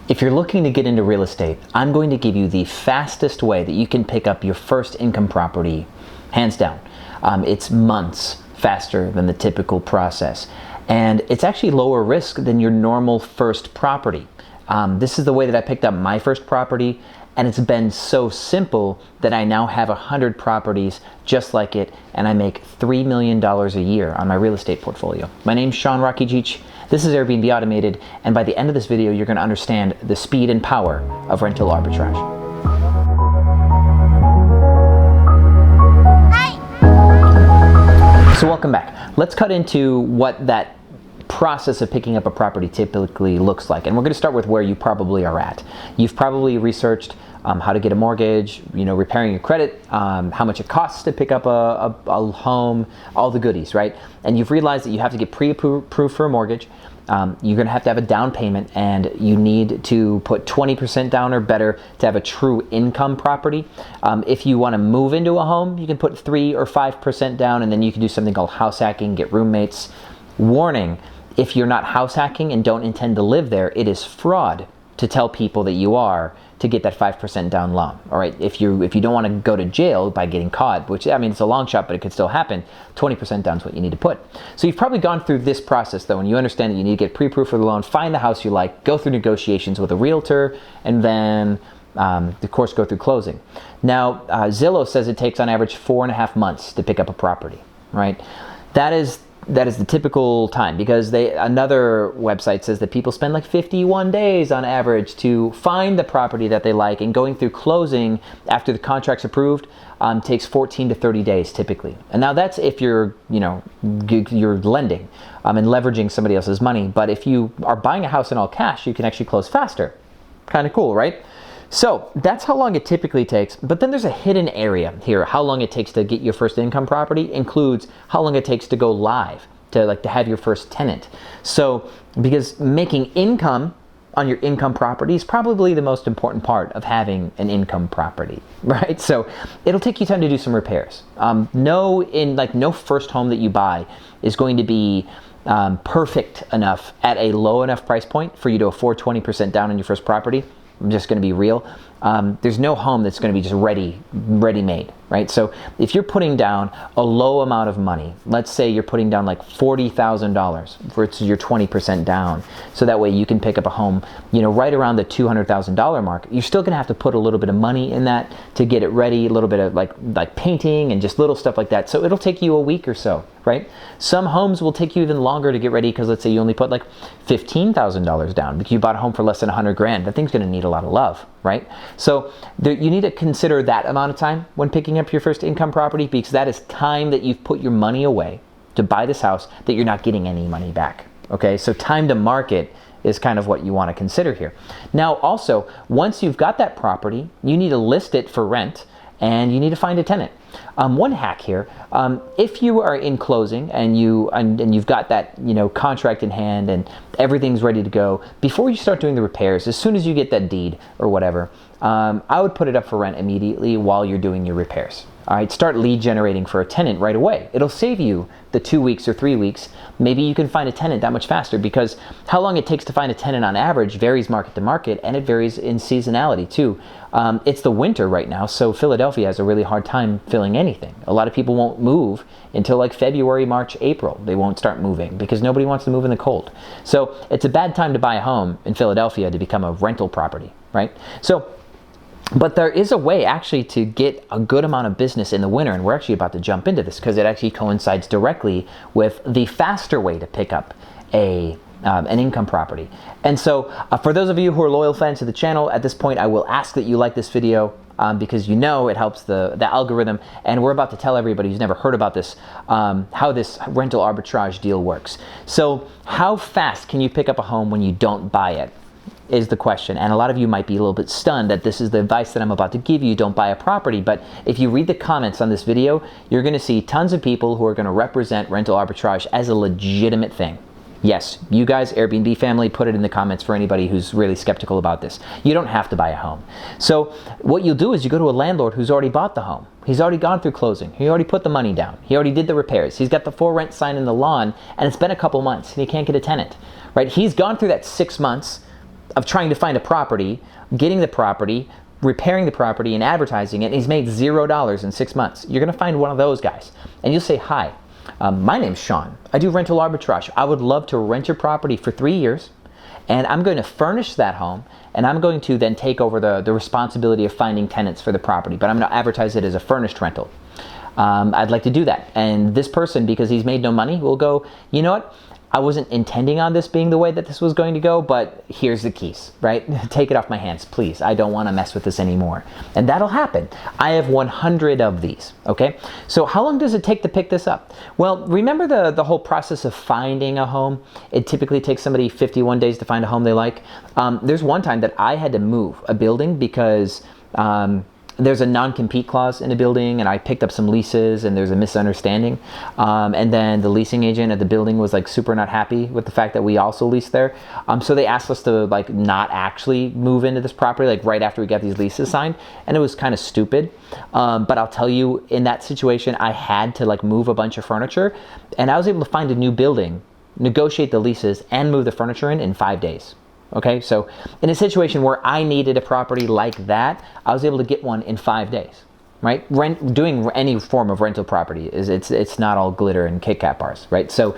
If you're looking to get into real estate, I'm going to give you the fastest way that you can pick up your first income property, hands down. It's months faster than the typical process. And it's actually lower risk than your normal first property. This is the way that I picked up my first property, and it's been so simple that I now have 100 properties just like it, and I make $3 million a year on my real estate portfolio. My name's Sean Rocky Jeech. This is Airbnb Automated, and by the end of this video, you're gonna understand the speed and power of rental arbitrage. So welcome back. Let's cut into what that process of picking up a property typically looks like. And we're going to start with where you probably are at. You've probably researched how to get a mortgage, repairing your credit, how much it costs to pick up a home, all the goodies, right? And you've realized that you have to get pre-approved for a mortgage. You're going to have a down payment, and you need to put 20% down or better to have a true income property. If you want to move into a home, you can put 3 or 5% down, and then you can do something called house hacking, get roommates. Warning, if you're not house hacking and don't intend to live there, it is fraud to tell people that you are to get that 5% down loan. All right, if you don't want to go to jail by getting caught, which, I mean, it's a long shot, but it could still happen, 20% down is what you need to put. So you've probably gone through this process though, and you understand that you need to get pre-approved for the loan, find the house you like, go through negotiations with a realtor, and then of course go through closing. Now, Zillow says it takes on average 4.5 months to pick up a property, right? That is the typical time, because another website says that people spend like 51 days on average to find the property that they like, and going through closing after the contract's approved takes 14 to 30 days typically. And now that's if you're lending and leveraging somebody else's money. But if you are buying a house in all cash, you can actually close faster. Kind of cool, right? So that's how long it typically takes, but then there's a hidden area here. How long it takes to get your first income property includes how long it takes to go live, to have your first tenant. So because making income on your income property is probably the most important part of having an income property, right? So it'll take you time to do some repairs. No first home that you buy is going to be perfect enough at a low enough price point for you to afford 20% down on your first property. I'm just going to be real. There's no home that's going to be just ready-made, right? So if you're putting down a low amount of money, let's say you're putting down like $40,000 for your 20% down, so that way you can pick up a home, right around the $200,000 mark. You're still going to have to put a little bit of money in that to get it ready, a little bit of like painting and just little stuff like that. So it'll take you a week or so, right? Some homes will take you even longer to get ready, because let's say you only put like $15,000 down because you bought a home for less than 100 grand. That thing's going to need a lot of love, right? So you need to consider that amount of time when picking up your first income property, because that is time that you've put your money away to buy this house that you're not getting any money back. Okay, so time to market is kind of what you want to consider here. Now, also, once you've got that property, you need to list it for rent, and you need to find a tenant. One hack here, if you are in closing and you've got that contract in hand and everything's ready to go, before you start doing the repairs, as soon as you get that deed or whatever, I would put it up for rent immediately while you're doing your repairs. All right, start lead generating for a tenant right away. It'll save you the 2 weeks or 3 weeks. Maybe you can find a tenant that much faster, because how long it takes to find a tenant on average varies market to market, and it varies in seasonality too. It's the winter right now, so Philadelphia has a really hard time filling anything. A lot of people won't move until like February, March, April. They won't start moving because nobody wants to move in the cold. So it's a bad time to buy a home in Philadelphia to become a rental property, right? But there is a way actually to get a good amount of business in the winter, and we're actually about to jump into this because it actually coincides directly with the faster way to pick up an income property. And so for those of you who are loyal fans to the channel, at this point I will ask that you like this video, because it helps the algorithm, and we're about to tell everybody who's never heard about this how this rental arbitrage deal works. So how fast can you pick up a home when you don't buy it, is the question. And a lot of you might be a little bit stunned that this is the advice that I'm about to give you. Don't buy a property. But if you read the comments on this video, you're going to see tons of people who are going to represent rental arbitrage as a legitimate thing. Yes, you guys, Airbnb family, put it in the comments for anybody who's really skeptical about this. You don't have to buy a home. So what you'll do is you go to a landlord who's already bought the home. He's already gone through closing. He already put the money down. He already did the repairs. He's got the for rent sign in the lawn, and it's been a couple months and he can't get a tenant, right? He's gone through that 6 months of trying to find a property, getting the property, repairing the property, and advertising it, and he's made $0 in 6 months. You're going to find one of those guys, and you'll say, hi, my name's Sean. I do rental arbitrage. I would love to rent your property for 3 years, and I'm going to furnish that home, and I'm going to then take over the responsibility of finding tenants for the property, but I'm going to advertise it as a furnished rental. I'd like to do that. And this person, because he's made no money, will go, you know what? I wasn't intending on this being the way that this was going to go, but here's the keys, right? Take it off my hands, please. I don't want to mess with this anymore. And that'll happen. I have 100 of these, okay? So how long does it take to pick this up? Well, remember the whole process of finding a home? It typically takes somebody 51 days to find a home they like. There's one time that I had to move a building because there's a non-compete clause in a building, and I picked up some leases, and there's a misunderstanding. And then the leasing agent at the building was like super not happy with the fact that we also leased there. So they asked us to like not actually move into this property like right after we got these leases signed, and it was kind of stupid. But I'll tell you, in that situation, I had to like move a bunch of furniture, and I was able to find a new building, negotiate the leases, and move the furniture in 5 days. Okay, so in a situation where I needed a property like that, I was able to get one in 5 days, right? Doing any form of rental property it's not all glitter and Kit Kat bars, right? So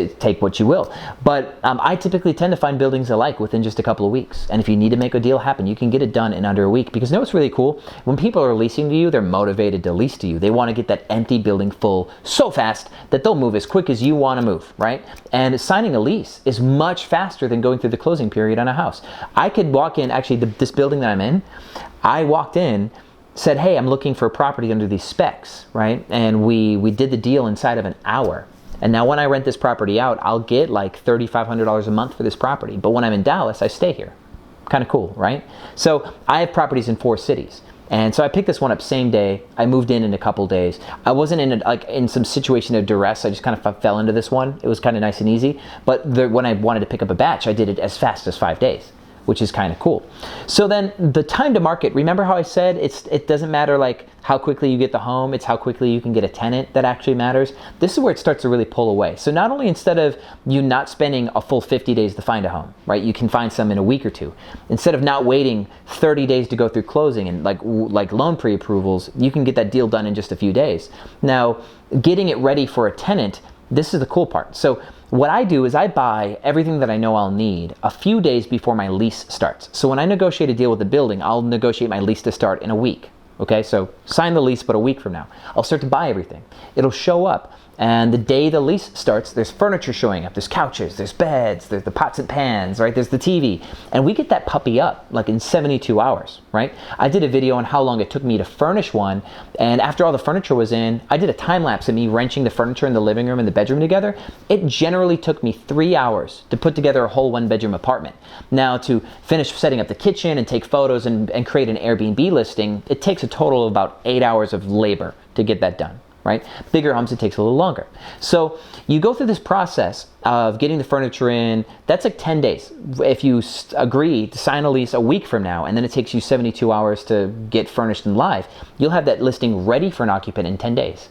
take what you will. But I typically tend to find buildings I like within just a couple of weeks. And if you need to make a deal happen, you can get it done in under a week. Because you know what's really cool? When people are leasing to you, they're motivated to lease to you. They want to get that empty building full so fast that they'll move as quick as you want to move, right? And signing a lease is much faster than going through the closing period on a house. I could walk in, actually this building that I'm in, I walked in, said, hey, I'm looking for a property under these specs, right? And we did the deal inside of an hour. And now when I rent this property out, I'll get like $3,500 a month for this property. But when I'm in Dallas, I stay here. Kind of cool, right? So I have properties in 4 cities. And so I picked this one up same day. I moved in a couple days. I wasn't in some situation of duress. I just kind of fell into this one. It was kind of nice and easy. But when I wanted to pick up a batch, I did it as fast as 5 days, which is kind of cool. So then the time to market, remember how I said it doesn't matter like how quickly you get the home, it's how quickly you can get a tenant that actually matters. This is where it starts to really pull away. So not only instead of you not spending a full 50 days to find a home, right? You can find some in a week or two. Instead of not waiting 30 days to go through closing and like loan pre-approvals, you can get that deal done in just a few days. Now, getting it ready for a tenant, this is the cool part. So what I do is I buy everything that I know I'll need a few days before my lease starts. So when I negotiate a deal with the building, I'll negotiate my lease to start in a week. Okay, so sign the lease, but a week from now, I'll start to buy everything. It'll show up. And the day the lease starts, there's furniture showing up. There's couches, there's beds, there's the pots and pans, right? There's the TV. And we get that puppy up like in 72 hours, right? I did a video on how long it took me to furnish one. And after all the furniture was in, I did a time lapse of me wrenching the furniture in the living room and the bedroom together. It generally took me 3 hours to put together a whole 1-bedroom apartment. Now to finish setting up the kitchen and take photos and create an Airbnb listing, it takes a total of about 8 hours of labor to get that done. Right? Bigger homes, it takes a little longer. So you go through this process of getting the furniture in. That's like 10 days. If you agree to sign a lease a week from now, and then it takes you 72 hours to get furnished and live, you'll have that listing ready for an occupant in 10 days.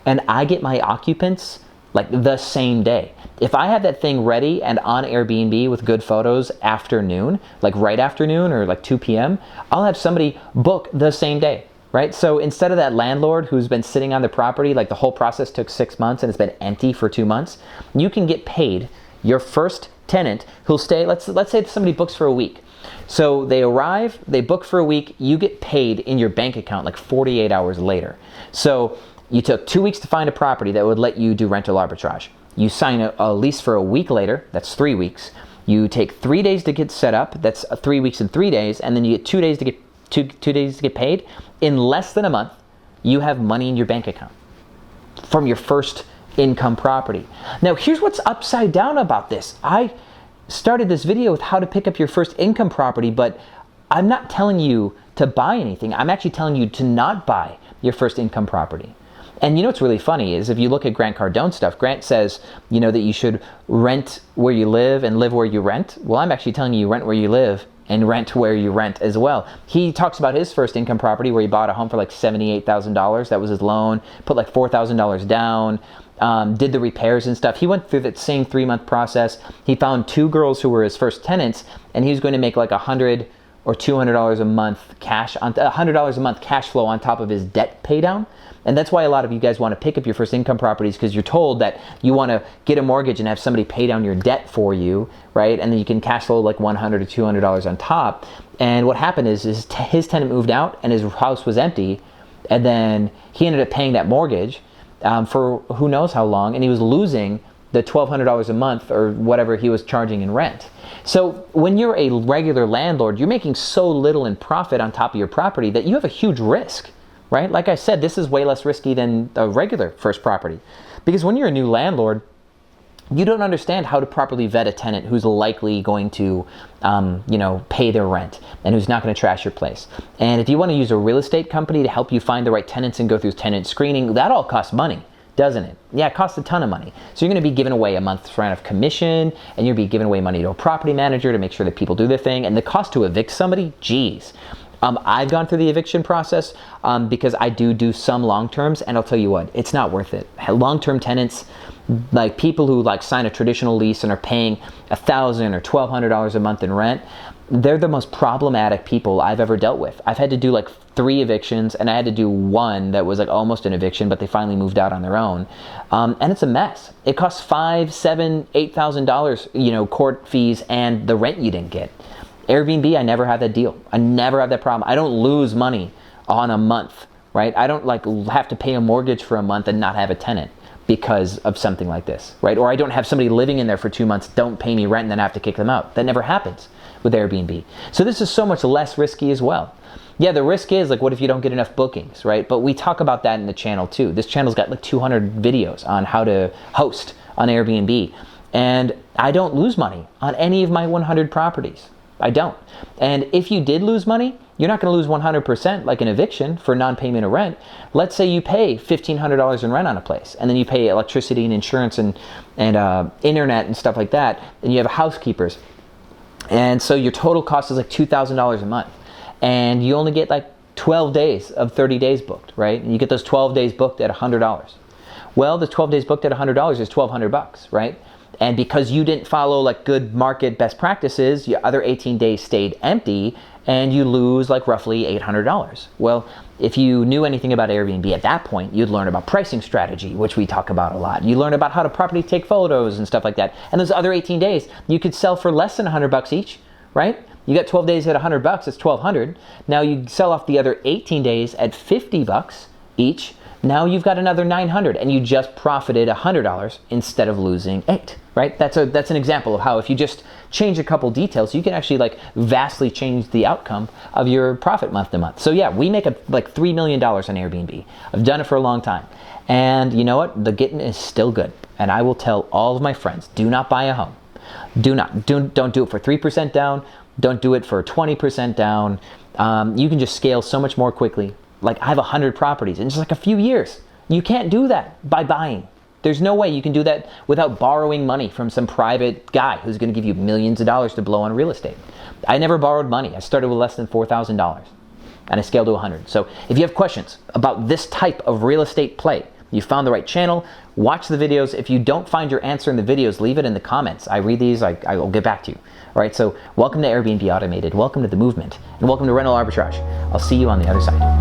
And I get my occupants like the same day. If I have that thing ready and on Airbnb with good photos afternoon, like right afternoon or like 2 p.m., I'll have somebody book the same day. Right? So instead of that landlord who's been sitting on the property, like the whole process took 6 months and it's been empty for 2 months, you can get paid your first tenant who'll stay, let's say somebody books for a week. So they arrive, they book for a week, you get paid in your bank account like 48 hours later. So you took 2 weeks to find a property that would let you do rental arbitrage. You sign a lease for a week later, that's 3 weeks. You take 3 days to get set up, that's 3 weeks and 3 days, and then you get 2 days to get two days to get paid. In less than a month, you have money in your bank account from your first income property. Now, here's what's upside down about this. I started this video with how to pick up your first income property, but I'm not telling you to buy anything. I'm actually telling you to not buy your first income property. And you know what's really funny is if you look at Grant Cardone's stuff, Grant says, you know, that you should rent where you live and live where you rent. Well, I'm actually telling you rent where you live and rent where you rent as well. He talks about his first income property where he bought a home for like $78,000. That was his loan, put like $4,000 down. did the repairs and stuff. He went through that same 3-month process. He found 2 girls who were his first tenants, and he was going to make like $100 or $200 a month $100 a month cash flow on top of his debt pay down. And that's why a lot of you guys want to pick up your first income properties, because you're told that you want to get a mortgage and have somebody pay down your debt for you, right? And then you can cash flow like $100 or $200 on top. And what happened is his tenant moved out and his house was empty, and then he ended up paying that mortgage for who knows how long, and he was losing the $1,200 a month or whatever he was charging in rent. So when you're a regular landlord, you're making so little in profit on top of your property that you have a huge risk, right? Like I said, this is way less risky than a regular first property, because when you're a new landlord, you don't understand how to properly vet a tenant who's likely going to, pay their rent and who's not going to trash your place. And if you want to use a real estate company to help you find the right tenants and go through tenant screening, that all costs money, doesn't it? Yeah, it costs a ton of money. So you're going to be giving away a month's rent of commission, and you'll be giving away money to a property manager to make sure that people do their thing. And the cost to evict somebody, geez. I've gone through the eviction process because I do some long-terms, and I'll tell you what, it's not worth it. Long-term tenants, like people who like sign a traditional lease and are paying $1,000 or $1,200 a month in rent, they're the most problematic people I've ever dealt with. I've had to do like 3 evictions, and I had to do one that was like almost an eviction, but they finally moved out on their own. And it's a mess. It costs $5,000, $7,000, $8,000, court fees and the rent you didn't get. Airbnb, I never had that deal. I never have that problem. I don't lose money on a month, right? I don't like have to pay a mortgage for a month and not have a tenant because of something like this, right? Or I don't have somebody living in there for 2 months, don't pay me rent, and then I have to kick them out. That never happens with Airbnb. So this is so much less risky as well. Yeah, the risk is like, what if you don't get enough bookings, right? But we talk about that in the channel too. This channel's got like 200 videos on how to host on Airbnb. And I don't lose money on any of my 100 properties. I don't. And if you did lose money, you're not going to lose 100% like an eviction for non-payment of rent. Let's say you pay $1,500 in rent on a place, and then you pay electricity and insurance and internet and stuff like that, and you have housekeepers. And so your total cost is like $2,000 a month. And you only get like 12 days of 30 days booked, right? And you get those 12 days booked at $100. Well, the 12 days booked at $100 is $1,200, right? And because you didn't follow like good market best practices, your other 18 days stayed empty, and you lose like roughly $800. Well, if you knew anything about Airbnb at that point, you'd learn about pricing strategy, which we talk about a lot. You learn about how to properly take photos and stuff like that. And those other 18 days, you could sell for less than $100 each, right? You got 12 days at $100, it's $1,200. Now you sell off the other 18 days at $50 each. Now you've got another $900, and you just profited $100 instead of losing $8, right? That's an example of how if you just change a couple details, you can actually like vastly change the outcome of your profit month to month. So yeah, we make like $3 million on Airbnb. I've done it for a long time. And you know what? The getting is still good. And I will tell all of my friends, do not buy a home. Don't do it for 3% down. Don't do it for 20% down. You can just scale so much more quickly. Like I have 100 properties in just like a few years. You can't do that by buying. There's no way you can do that without borrowing money from some private guy who's going to give you millions of dollars to blow on real estate. I never borrowed money. I started with less than $4,000 and I scaled to 100. So if you have questions about this type of real estate play, you found the right channel. Watch the videos. If you don't find your answer in the videos, leave it in the comments. I read these. I will get back to you. All right. So welcome to Airbnb Automated. Welcome to the movement, and welcome to Rental Arbitrage. I'll see you on the other side.